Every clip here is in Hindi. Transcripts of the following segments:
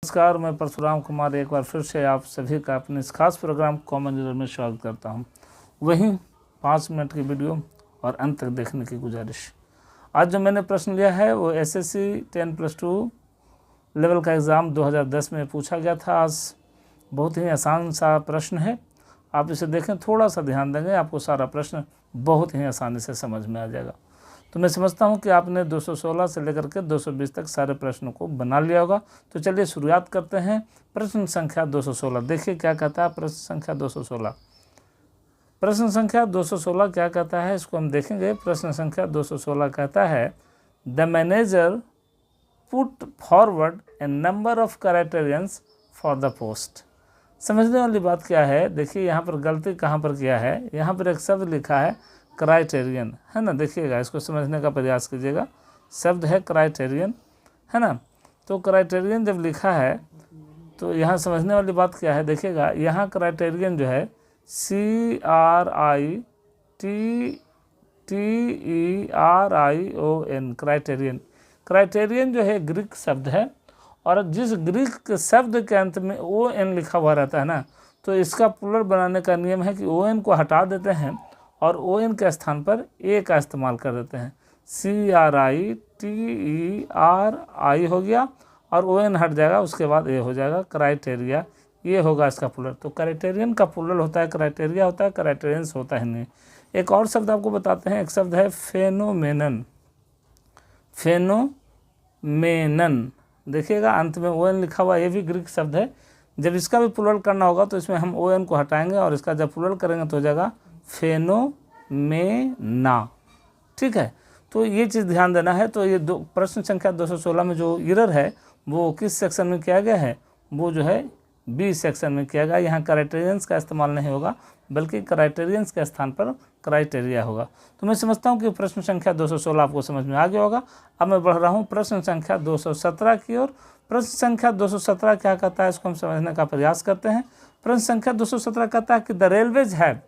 नमस्कार, मैं परशुराम कुमार एक बार फिर से आप सभी का अपने इस खास प्रोग्राम कॉमन रीडर में स्वागत करता हूं। वहीं 5 मिनट की वीडियो और अंत तक देखने की गुजारिश। आज जो मैंने प्रश्न लिया है वो एसएससी 10+2 लेवल का एग्ज़ाम 2010 में पूछा गया था। आज बहुत ही आसान सा प्रश्न है, आप इसे देखें, थोड़ा सा ध्यान देंगे, आपको सारा प्रश्न बहुत ही आसानी से समझ में आ जाएगा। तो मैं समझता हूं कि आपने 216 से लेकर के 220 तक सारे प्रश्नों को बना लिया होगा। तो चलिए शुरुआत करते हैं। प्रश्न संख्या 216, देखिए क्या कहता है प्रश्न संख्या 216। प्रश्न संख्या 216 क्या कहता है, इसको हम देखेंगे। प्रश्न संख्या 216 कहता है, the manager put forward A number of criterions for the post. समझने वाली बात क्या है, देखिए यहाँ पर गलती कहाँ पर किया है। यहाँ पर एक शब्द लिखा है क्राइटेरियन, है ना, देखिएगा, इसको समझने का प्रयास कीजिएगा। शब्द है क्राइटेरियन, है ना। तो क्राइटेरियन जब लिखा है तो यहाँ समझने वाली बात क्या है, देखिएगा, यहाँ क्राइटेरियन जो है CRITERION, क्राइटेरियन। क्राइटेरियन जो है ग्रीक शब्द है, और जिस ग्रीक शब्द के अंत में ON लिखा हुआ रहता है ना, तो इसका प्लुरल बनाने का नियम है कि ON को हटा देते हैं और ON के स्थान पर A का इस्तेमाल कर देते हैं। CRITERI हो गया और ON हट जाएगा, उसके बाद A हो जाएगा, क्राइटेरिया, ये होगा इसका प्लुरल। तो क्राइटेरियन का प्लुरल होता है क्राइटेरिया होता है, क्राइटेरियंस होता है नहीं। एक और शब्द आपको बताते हैं, एक शब्द है फेनोमेनन। फेनोमेनन, देखिएगा अंत में ON लिखा हुआ, ये भी ग्रीक शब्द है। जब इसका भी प्लुरल करना होगा तो इसमें हम ON को हटाएंगे और इसका जब प्लुरल करेंगे तो हो जाएगा फेनोमेना, ठीक है। तो ये चीज़ ध्यान देना है। तो ये प्रश्न संख्या 216 में जो एरर है वो किस सेक्शन में किया गया है, वो जो है B सेक्शन में किया गया। यहाँ क्राइटेरियंस का इस्तेमाल नहीं होगा, बल्कि क्राइटेरियंस के स्थान पर क्राइटेरिया होगा। तो मैं समझता हूँ कि प्रश्न संख्या 216 आपको समझ में आ गया होगा। अब मैं बढ़ रहा हूँ प्रश्न संख्या 217 की ओर। प्रश्न संख्या 217 क्या कहता है, इसको हम समझने का प्रयास करते हैं। प्रश्न संख्या 217 कहता है कि the railways have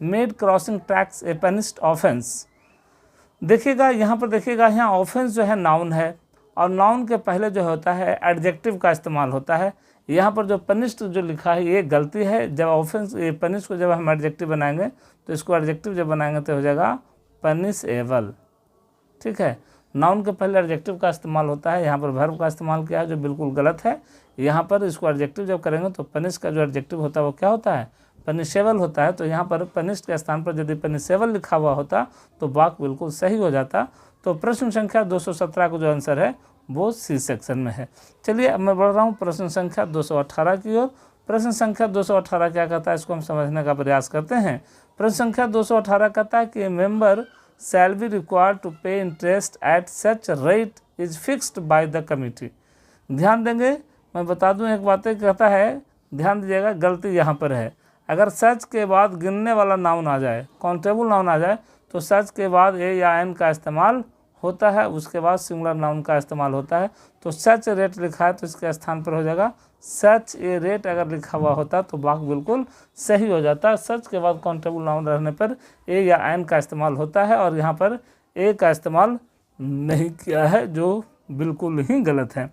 made crossing tracks A punished offence. देखिएगा यहाँ पर, देखिएगा यहाँ ऑफेंस जो है नाउन है, और नाउन के पहले जो होता है एडजेक्टिव का इस्तेमाल होता है। यहाँ पर जो पनिश्ड जो लिखा है ये गलती है। जब ऑफेंस, ये पनिश को जब हम एडजेक्टिव बनाएंगे तो इसको एडजेक्टिव जब बनाएंगे तो हो जाएगा पनिशेबल, ठीक है। नाउन के पहले एडजेक्टिव का इस्तेमाल होता है, यहाँ पर वर्ब का इस्तेमाल किया है जो बिल्कुल गलत है। यहाँ पर इसको एडजेक्टिव जब करेंगे तो पनिश का जो एडजेक्टिव होता है वो क्या होता है, पनिशेबल होता है। तो यहाँ पर पनिश्ड के स्थान पर यदि पनिशेबल लिखा हुआ होता तो वाक्य बिल्कुल सही हो जाता। तो प्रश्न संख्या 217 का जो आंसर है वो C सेक्शन में है। चलिए अब मैं बढ़ रहा हूँ प्रश्न संख्या 218 की ओर। प्रश्न संख्या 218 क्या कहता है, इसको हम समझने का प्रयास करते हैं। प्रश्न संख्या 218 कहता है कि member shall be required to pay interest at such rate is fixed by the committee. ध्यान देंगे, मैं बता दूं एक बात, कहता है, ध्यान दीजिएगा, गलती यहाँ पर है। अगर सच के बाद गिनने वाला नाउन आ जाए, काउंटेबल नाउन आ जाए, तो सच के बाद A या N का इस्तेमाल होता है, उसके बाद सिंगुलर नाउन का इस्तेमाल होता है। तो सच रेट लिखा है तो इसके स्थान पर हो जाएगा सच ए रेट। अगर लिखा हुआ होता तो वाक्य बिल्कुल सही हो जाता। सच के बाद काउंटेबल नाउन रहने पर A या N का इस्तेमाल होता है, और यहाँ पर A का इस्तेमाल नहीं किया है, जो बिल्कुल ही गलत है।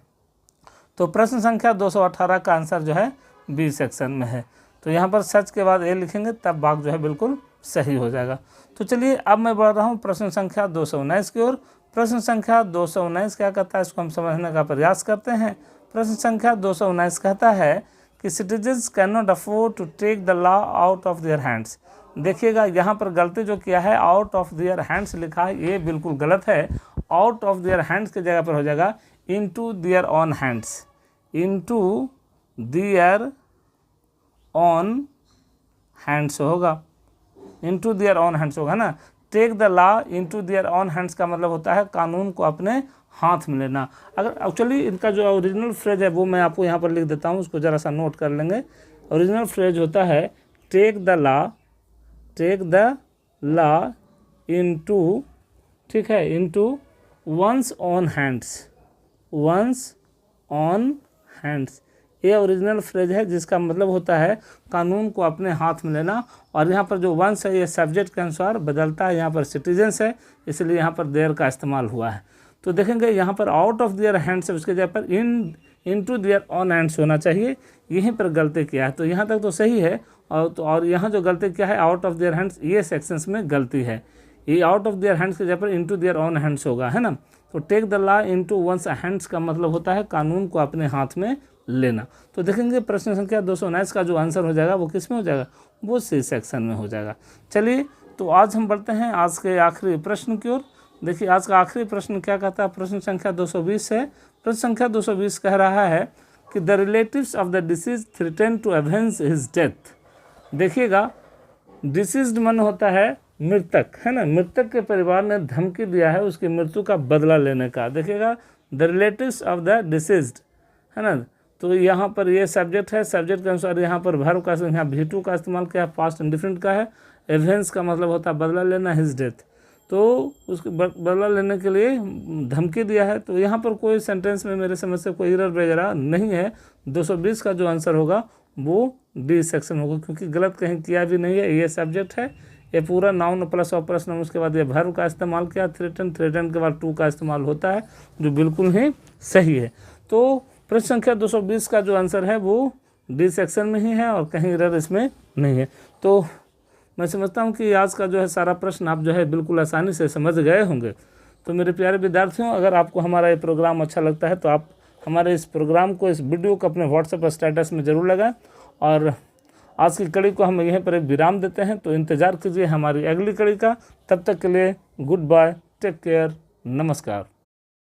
तो प्रश्न संख्या 218 का आंसर जो है B सेक्शन में है। तो यहाँ पर सच के बाद A लिखेंगे तब वाक्य जो है बिल्कुल सही हो जाएगा। तो चलिए अब मैं बढ़ रहा हूँ प्रश्न संख्या 219 की ओर। प्रश्न संख्या 219 क्या कहता है, इसको हम समझने का प्रयास करते हैं। प्रश्न संख्या 219 कहता है कि citizens can not afford to take the law out of their hands. देखिएगा यहाँ पर गलती जो किया है, आउट ऑफ देयर हैंड्स लिखा है, ये बिल्कुल गलत है। आउट ऑफ देयर हैंड्स की जगह पर हो जाएगा into their own hands, into their own hands होगा, इनटू देयर ऑन हैंड्स होगा ना। Take the law into their own hands का मतलब होता है कानून को अपने हाथ में लेना। अगर एक्चुअली इनका जो ओरिजिनल फ्रेज है वो मैं आपको यहाँ पर लिख देता हूँ, उसको ज़रा सा नोट कर लेंगे। ओरिजिनल फ्रेज होता है टेक द लॉ इनटू, ठीक है, into one's own hands, one's own hands. ये ओरिजिनल फ्रेज है जिसका मतलब होता है कानून को अपने हाथ में लेना। और यहाँ पर जो वंस है ये सब्जेक्ट के अनुसार बदलता है, यहाँ पर सिटीजन्स है इसलिए यहाँ पर देयर का इस्तेमाल हुआ है। तो देखेंगे यहाँ पर आउट ऑफ देयर हैंड्स है, उसके जगह पर इनटू देयर ऑन हैंड्स होना चाहिए, यहीं पर गलती किया है। तो यहाँ तक तो सही है, और यहाँ जो गलती क्या है आउट ऑफ देयर हैंड्स, ये सेक्शंस में गलती है। ये आउट ऑफ देयर हैंड्स के जगह पर इनटू देयर ऑन हैंड्स होगा, है ना। तो take the law into one's hands का मतलब होता है कानून को अपने हाथ में लेना। तो देखेंगे प्रश्न संख्या 219 का जो आंसर हो जाएगा वो किस में हो जाएगा, वो सी सेक्शन में हो जाएगा। चलिए तो आज हम बढ़ते हैं आज के आखिरी प्रश्न की ओर। देखिए आज का आखिरी प्रश्न क्या कहता है, प्रश्न संख्या 220 है। प्रश्न संख्या 220 कह रहा है कि the relatives of the deceased threaten to avenge his death. देखिएगा डिसीज्ड मन होता है मृतक, है ना। मृतक के परिवार ने धमकी दिया है उसकी मृत्यु का बदला लेने का। देखिएगा the relatives of the deceased, है ना। तो यहाँ पर ये सब्जेक्ट है, सब्जेक्ट के अनुसार यहाँ पर वर्ब का यहाँ V2 का इस्तेमाल किया, पास्ट इंडिफिनिट का है। एवेंस का मतलब होता है बदला लेना, हिज डेथ। तो उसके बदला लेने के लिए धमकी दिया है। तो यहाँ पर कोई सेंटेंस में मेरे समझ से कोई एरर वगैरह नहीं है। 220 का जो आंसर होगा वो डी सेक्शन होगा, क्योंकि गलत कहीं किया भी नहीं है। ये सब्जेक्ट है, ये पूरा नाउन प्लस ऑपरेशन, उसके बाद ये वर्ब का इस्तेमाल किया, थ्रेटन के बाद टू का इस्तेमाल होता है, जो बिल्कुल ही सही है। तो प्रश्न संख्या 220 का जो आंसर है वो डी सेक्शन में ही है और कहीं एरर इसमें नहीं है। तो मैं समझता हूँ कि आज का जो है सारा प्रश्न आप जो है बिल्कुल आसानी से समझ गए होंगे। तो मेरे प्यारे विद्यार्थियों, अगर आपको हमारा ये प्रोग्राम अच्छा लगता है तो आप हमारे इस प्रोग्राम को, इस वीडियो को अपने व्हाट्सएप स्टेटस में ज़रूर लगाएं। और आज की कड़ी को हम यहीं पर एक विराम देते हैं। तो इंतज़ार कीजिए हमारी अगली कड़ी का। तब तक के लिए गुड बाय, टेक केयर, नमस्कार।